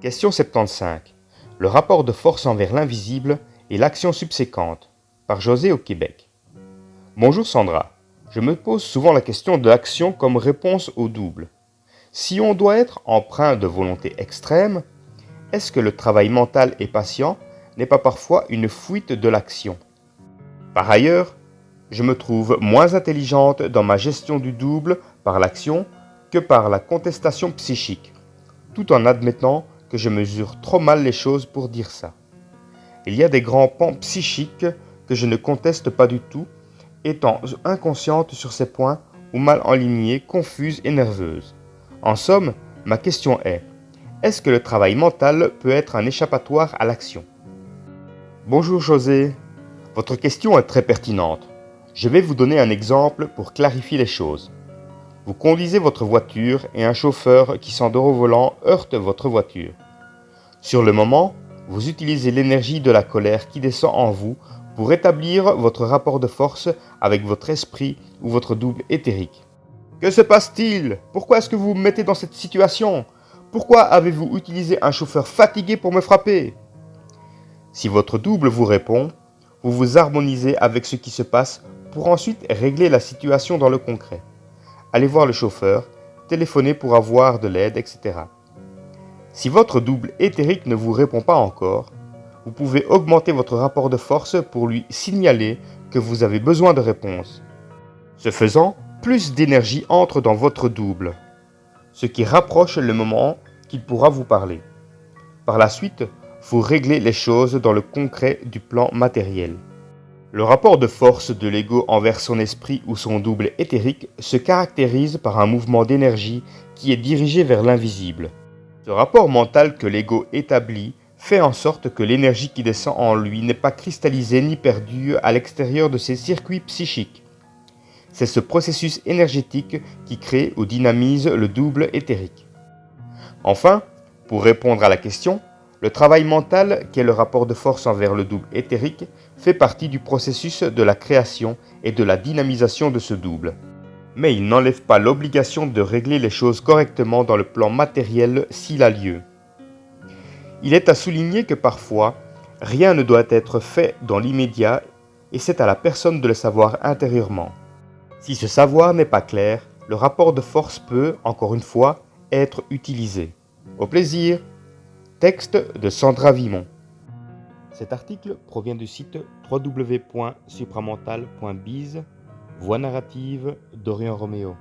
Question 75. Le rapport de force envers l'invisible et l'action subséquente. Par José au Québec. Bonjour Sandra. Je me pose souvent la question de l'action comme réponse au double. Si on doit être empreint de volonté extrême, est-ce que le travail mental et patient n'est pas parfois une fuite de l'action? Par ailleurs, je me trouve moins intelligente dans ma gestion du double par l'action que par la contestation psychique, tout en admettant que je mesure trop mal les choses pour dire ça. Il y a des grands pans psychiques que je ne conteste pas du tout, étant inconsciente sur ces points ou mal enlignée, confuse et nerveuse. En somme, ma question est-ce que le travail mental peut être un échappatoire à l'action? Bonjour José, votre question est très pertinente. Je vais vous donner un exemple pour clarifier les choses. Vous conduisez votre voiture et un chauffeur qui s'endort au volant heurte votre voiture. Sur le moment, vous utilisez l'énergie de la colère qui descend en vous pour établir votre rapport de force avec votre esprit ou votre double éthérique. Que se passe-t-il? Pourquoi est-ce que vous me mettez dans cette situation? Pourquoi avez-vous utilisé un chauffeur fatigué pour me frapper? Si votre double vous répond, vous vous harmonisez avec ce qui se passe pour ensuite régler la situation dans le concret. Allez voir le chauffeur, téléphonez pour avoir de l'aide, etc. Si votre double éthérique ne vous répond pas encore, vous pouvez augmenter votre rapport de force pour lui signaler que vous avez besoin de réponses. Ce faisant, plus d'énergie entre dans votre double, ce qui rapproche le moment qu'il pourra vous parler. Par la suite, vous réglez les choses dans le concret du plan matériel. Le rapport de force de l'ego envers son esprit ou son double éthérique se caractérise par un mouvement d'énergie qui est dirigé vers l'invisible. Ce rapport mental que l'ego établit fait en sorte que l'énergie qui descend en lui n'est pas cristallisée ni perdue à l'extérieur de ses circuits psychiques. C'est ce processus énergétique qui crée ou dynamise le double éthérique. Enfin, pour répondre à la question, le travail mental, qui est le rapport de force envers le double éthérique, fait partie du processus de la création et de la dynamisation de ce double. Mais il n'enlève pas l'obligation de régler les choses correctement dans le plan matériel s'il a lieu. Il est à souligner que parfois, rien ne doit être fait dans l'immédiat et c'est à la personne de le savoir intérieurement. Si ce savoir n'est pas clair, le rapport de force peut, encore une fois, être utilisé. Au plaisir! Texte de Sandra Vimon. Cet article provient du site www.supramental.biz, voix narrative d'Orion Roméo.